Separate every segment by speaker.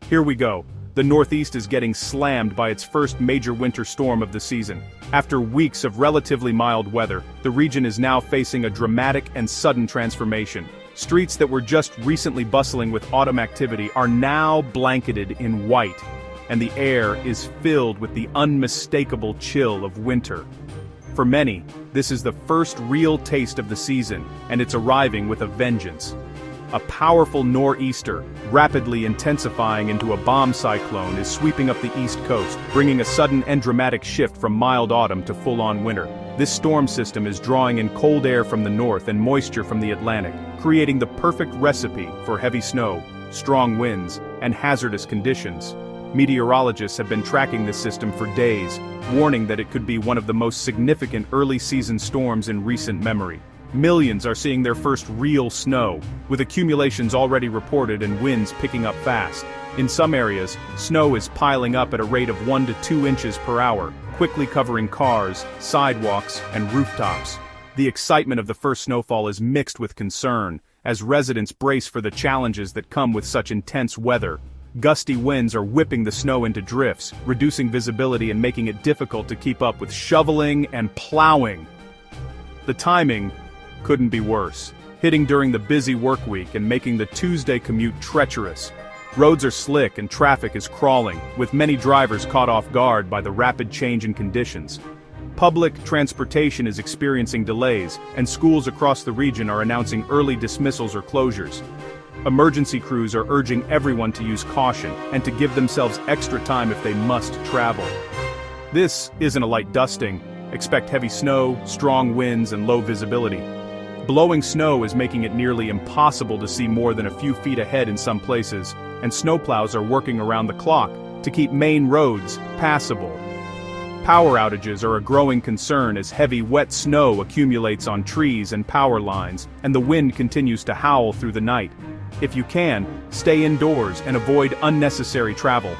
Speaker 1: Here we go. The Northeast is getting slammed by its first major winter storm of the season. After weeks of relatively mild weather, the region is now facing a dramatic and sudden transformation. Streets that were just recently bustling with autumn activity are now blanketed in white, and the air is filled with the unmistakable chill of winter. For many, this is the first real taste of the season, and it's arriving with a vengeance. A powerful nor'easter, rapidly intensifying into a bomb cyclone, is sweeping up the east coast, bringing a sudden and dramatic shift from mild autumn to full-on winter. This storm system is drawing in cold air from the north and moisture from the Atlantic, creating the perfect recipe for heavy snow, strong winds, and hazardous conditions. Meteorologists have been tracking this system for days, warning that it could be one of the most significant early-season storms in recent memory. Millions are seeing their first real snow, with accumulations already reported and winds picking up fast. In some areas, snow is piling up at a rate of 1 to 2 inches per hour, quickly covering cars, sidewalks, and rooftops. The excitement of the first snowfall is mixed with concern, as residents brace for the challenges that come with such intense weather. Gusty winds are whipping the snow into drifts, reducing visibility and making it difficult to keep up with shoveling and plowing. The timing couldn't be worse, hitting during the busy work week and making the Tuesday commute treacherous. Roads are slick and traffic is crawling, with many drivers caught off guard by the rapid change in conditions. Public transportation is experiencing delays, and schools across the region are announcing early dismissals or closures. Emergency crews are urging everyone to use caution and to give themselves extra time if they must travel. This isn't a light dusting. Expect heavy snow, strong winds, and low visibility. Blowing snow is making it nearly impossible to see more than a few feet ahead in some places, and snowplows are working around the clock to keep main roads passable. Power outages are a growing concern as heavy wet snow accumulates on trees and power lines, and the wind continues to howl through the night. If you can, stay indoors and avoid unnecessary travel.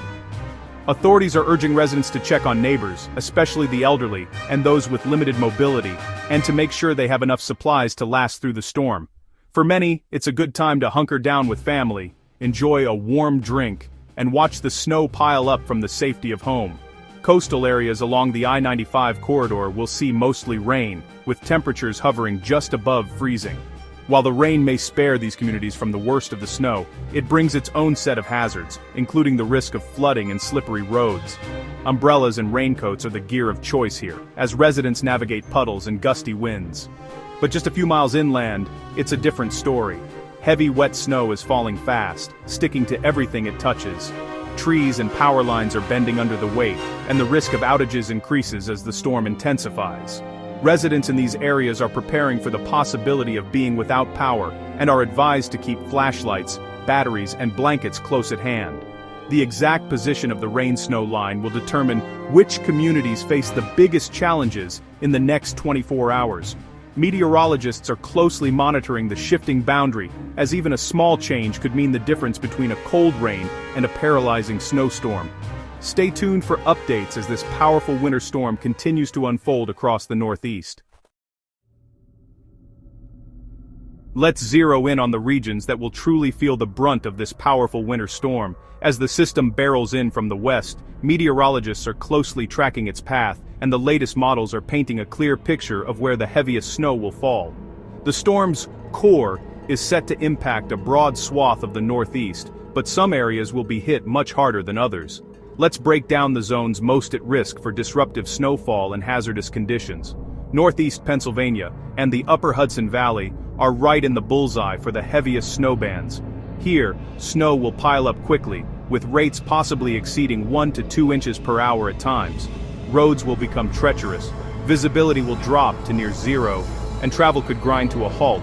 Speaker 1: Authorities are urging residents to check on neighbors, especially the elderly and those with limited mobility, and to make sure they have enough supplies to last through the storm. For many, it's a good time to hunker down with family, enjoy a warm drink, and watch the snow pile up from the safety of home. Coastal areas along the I-95 corridor will see mostly rain, with temperatures hovering just above freezing. While the rain may spare these communities from the worst of the snow, it brings its own set of hazards, including the risk of flooding and slippery roads. Umbrellas and raincoats are the gear of choice here, as residents navigate puddles and gusty winds. But just a few miles inland, it's a different story. Heavy wet snow is falling fast, sticking to everything it touches. Trees and power lines are bending under the weight, and the risk of outages increases as the storm intensifies. Residents in these areas are preparing for the possibility of being without power and are advised to keep flashlights, batteries, and blankets close at hand. The exact position of the rain-snow line will determine which communities face the biggest challenges in the next 24 hours. Meteorologists are closely monitoring the shifting boundary, as even a small change could mean the difference between a cold rain and a paralyzing snowstorm. Stay tuned for updates as this powerful winter storm continues to unfold across the Northeast. Let's zero in on the regions that will truly feel the brunt of this powerful winter storm. As the system barrels in from the west, meteorologists are closely tracking its path, and the latest models are painting a clear picture of where the heaviest snow will fall. The storm's core is set to impact a broad swath of the Northeast, but some areas will be hit much harder than others. Let's break down the zones most at risk for disruptive snowfall and hazardous conditions. Northeast Pennsylvania and the Upper Hudson Valley are right in the bullseye for the heaviest snow bands. Here, snow will pile up quickly, with rates possibly exceeding 1 to 2 inches per hour at times. Roads will become treacherous, visibility will drop to near zero, and travel could grind to a halt.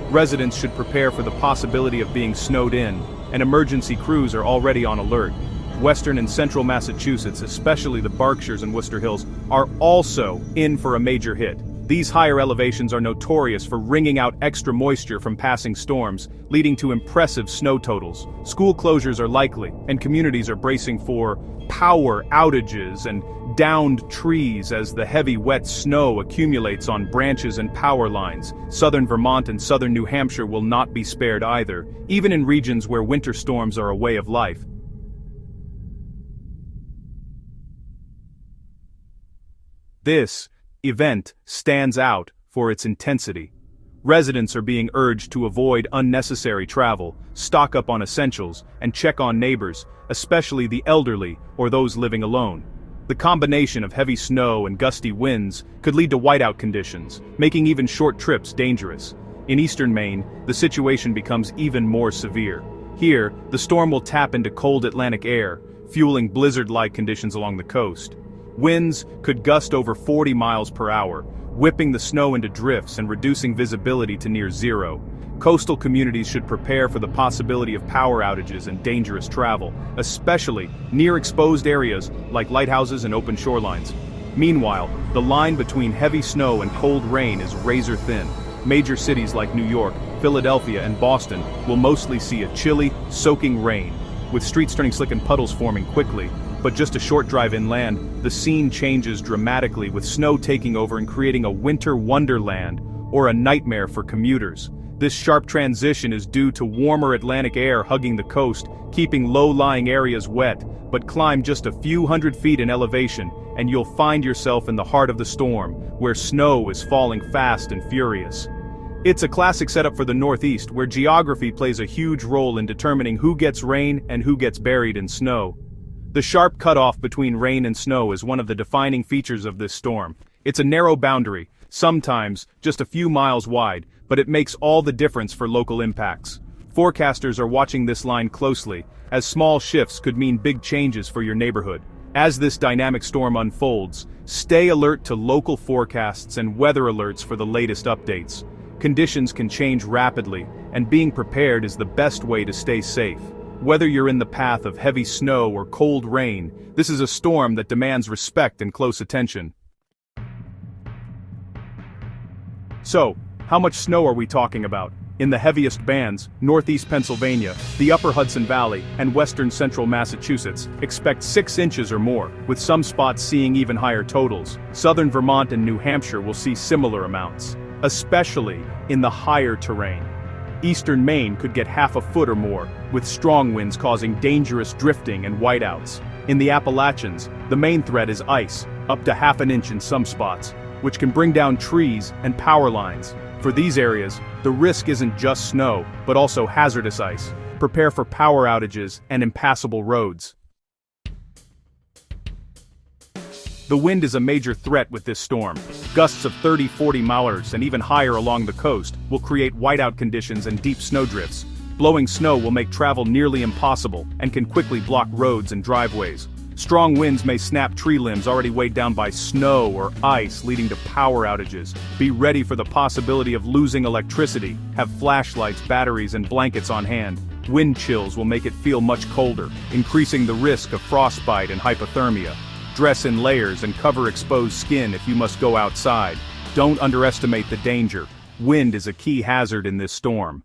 Speaker 1: Residents should prepare for the possibility of being snowed in, and emergency crews are already on alert. Western and central Massachusetts, especially the Berkshires and Worcester Hills, are also in for a major hit. These higher elevations are notorious for wringing out extra moisture from passing storms, leading to impressive snow totals. School closures are likely, and communities are bracing for power outages and downed trees as the heavy wet snow accumulates on branches and power lines. Southern Vermont and southern New Hampshire will not be spared either, even in regions where winter storms are a way of life. This event stands out for its intensity. Residents are being urged to avoid unnecessary travel, stock up on essentials, and check on neighbors, especially the elderly or those living alone. The combination of heavy snow and gusty winds could lead to whiteout conditions, making even short trips dangerous. In Eastern Maine, the situation becomes even more severe. Here, the storm will tap into cold Atlantic air, fueling blizzard-like conditions along the coast. Winds could gust over 40 miles per hour, whipping the snow into drifts and reducing visibility to near zero. Coastal communities should prepare for the possibility of power outages and dangerous travel, especially near exposed areas like lighthouses and open shorelines. Meanwhile, the line between heavy snow and cold rain is razor thin. Major cities like New York, Philadelphia, and Boston will mostly see a chilly, soaking rain, with streets turning slick and puddles forming quickly. But just a short drive inland, the scene changes dramatically, with snow taking over and creating a winter wonderland or a nightmare for commuters. This sharp transition is due to warmer Atlantic air hugging the coast, keeping low-lying areas wet, but climb just a few hundred feet in elevation, and you'll find yourself in the heart of the storm, where snow is falling fast and furious. It's a classic setup for the Northeast, where geography plays a huge role in determining who gets rain and who gets buried in snow. The sharp cutoff between rain and snow is one of the defining features of this storm. It's a narrow boundary, sometimes just a few miles wide, but it makes all the difference for local impacts. Forecasters are watching this line closely, as small shifts could mean big changes for your neighborhood. As this dynamic storm unfolds, stay alert to local forecasts and weather alerts for the latest updates. Conditions can change rapidly, and being prepared is the best way to stay safe. Whether you're in the path of heavy snow or cold rain, this is a storm that demands respect and close attention. So, how much snow are we talking about? In the heaviest bands, northeast Pennsylvania, the Upper Hudson Valley, and western central Massachusetts, expect 6 inches or more, with some spots seeing even higher totals. Southern Vermont and New Hampshire will see similar amounts, especially in the higher terrain. Eastern Maine could get half a foot or more, with strong winds causing dangerous drifting and whiteouts. In the Appalachians, the main threat is ice, up to half an inch in some spots, which can bring down trees and power lines. For these areas, the risk isn't just snow, but also hazardous ice. Prepare for power outages and impassable roads. The wind is a major threat with this storm. Gusts of 30-40 miles and even higher along the coast will create whiteout conditions and deep snowdrifts. Blowing snow will make travel nearly impossible and can quickly block roads and driveways. Strong winds may snap tree limbs already weighed down by snow or ice, leading to power outages. Be ready for the possibility of losing electricity. Have flashlights, batteries, and blankets on hand. Wind chills will make it feel much colder, increasing the risk of frostbite and hypothermia. Dress in layers and cover exposed skin if you must go outside. Don't underestimate the danger. Wind is a key hazard in this storm.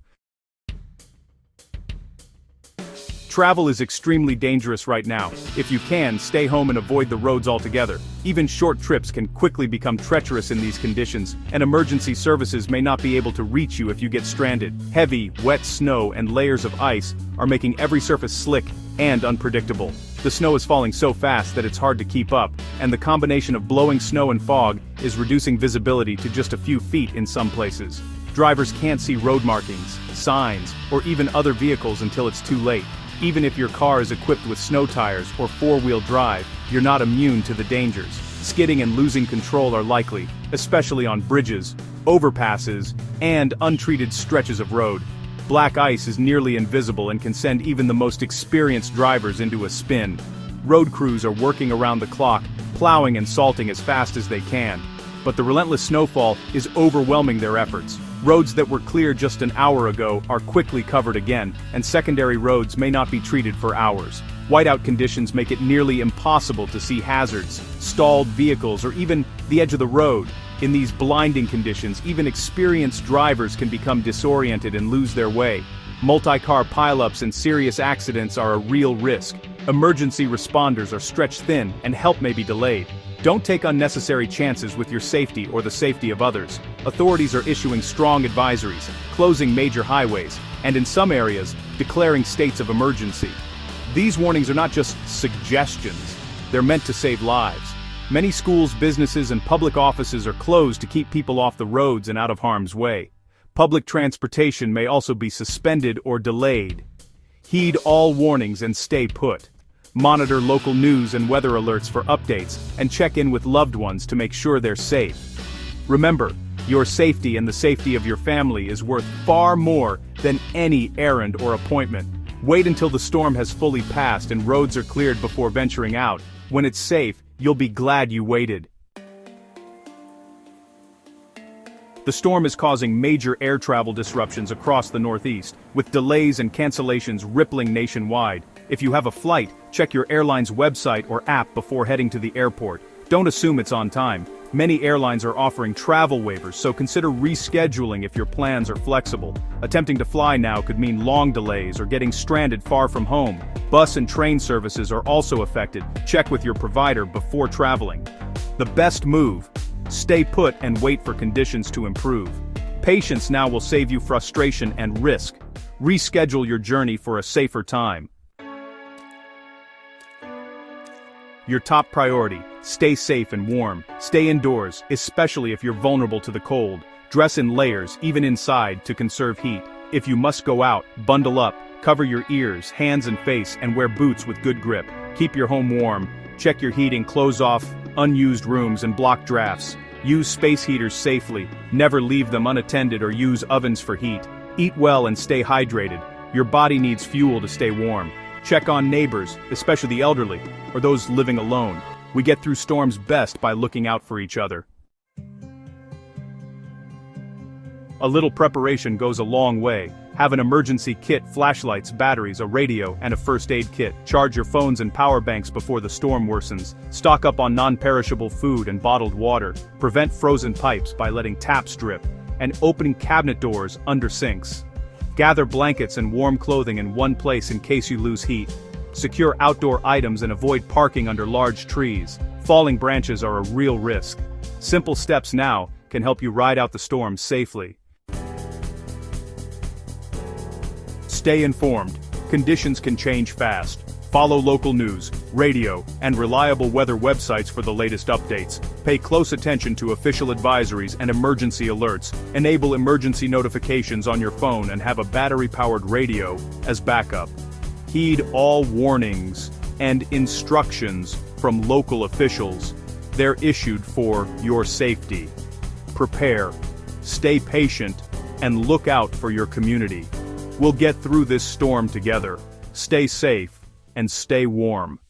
Speaker 1: Travel is extremely dangerous right now. If you can, stay home and avoid the roads altogether. Even short trips can quickly become treacherous in these conditions, and emergency services may not be able to reach you if you get stranded. Heavy, wet snow and layers of ice are making every surface slick and unpredictable. The snow is falling so fast that it's hard to keep up, and the combination of blowing snow and fog is reducing visibility to just a few feet in some places. Drivers can't see road markings, signs, or even other vehicles until it's too late. Even if your car is equipped with snow tires or four-wheel drive, you're not immune to the dangers. Skidding and losing control are likely, especially on bridges, overpasses, and untreated stretches of road. Black ice is nearly invisible and can send even the most experienced drivers into a spin. Road crews are working around the clock, plowing and salting as fast as they can. But the relentless snowfall is overwhelming their efforts. Roads that were clear just an hour ago are quickly covered again, and secondary roads may not be treated for hours. Whiteout conditions make it nearly impossible to see hazards, stalled vehicles, or even the edge of the road. In these blinding conditions, even experienced drivers can become disoriented and lose their way. Multi-car pileups and serious accidents are a real risk. Emergency responders are stretched thin, and help may be delayed. Don't take unnecessary chances with your safety or the safety of others. Authorities are issuing strong advisories, closing major highways, and in some areas, declaring states of emergency. These warnings are not just suggestions, they're meant to save lives. Many schools, businesses, and public offices are closed to keep people off the roads and out of harm's way. Public transportation may also be suspended or delayed. Heed all warnings and stay put. Monitor local news and weather alerts for updates, and check in with loved ones to make sure they're safe. Remember, your safety and the safety of your family is worth far more than any errand or appointment. Wait until the storm has fully passed and roads are cleared before venturing out. When it's safe, you'll be glad you waited. The storm is causing major air travel disruptions across the Northeast, with delays and cancellations rippling nationwide. If you have a flight, check your airline's website or app before heading to the airport. Don't assume it's on time. Many airlines are offering travel waivers, so consider rescheduling if your plans are flexible. Attempting to fly now could mean long delays or getting stranded far from home. Bus and train services are also affected. Check with your provider before traveling. The best move: stay put and wait for conditions to improve. Patience now will save you frustration and risk. Reschedule your journey for a safer time. Your top priority: stay safe and warm. Stay indoors, especially if you're vulnerable to the cold. Dress in layers, even inside, to conserve heat. If you must go out, bundle up, cover your ears, hands and face, and wear boots with good grip. Keep your home warm. Check your heating, close off unused rooms and block drafts. Use space heaters safely. Never leave them unattended or use ovens for heat. Eat well and stay hydrated. Your body needs fuel to stay warm. Check on neighbors, especially the elderly, or those living alone. We get through storms best by looking out for each other. A little preparation goes a long way. Have an emergency kit, flashlights, batteries, a radio, and a first aid kit. Charge your phones and power banks before the storm worsens. Stock up on non-perishable food and bottled water. Prevent frozen pipes by letting taps drip, and opening cabinet doors under sinks. Gather blankets and warm clothing in one place in case you lose heat. Secure outdoor items and avoid parking under large trees. Falling branches are a real risk. Simple steps now can help you ride out the storm safely. Stay informed. Conditions can change fast. Follow local news, radio, and reliable weather websites for the latest updates. Pay close attention to official advisories and emergency alerts. Enable emergency notifications on your phone and have a battery-powered radio as backup. Heed all warnings and instructions from local officials. They're issued for your safety. Prepare, stay patient, and look out for your community. We'll get through this storm together. Stay safe and stay warm.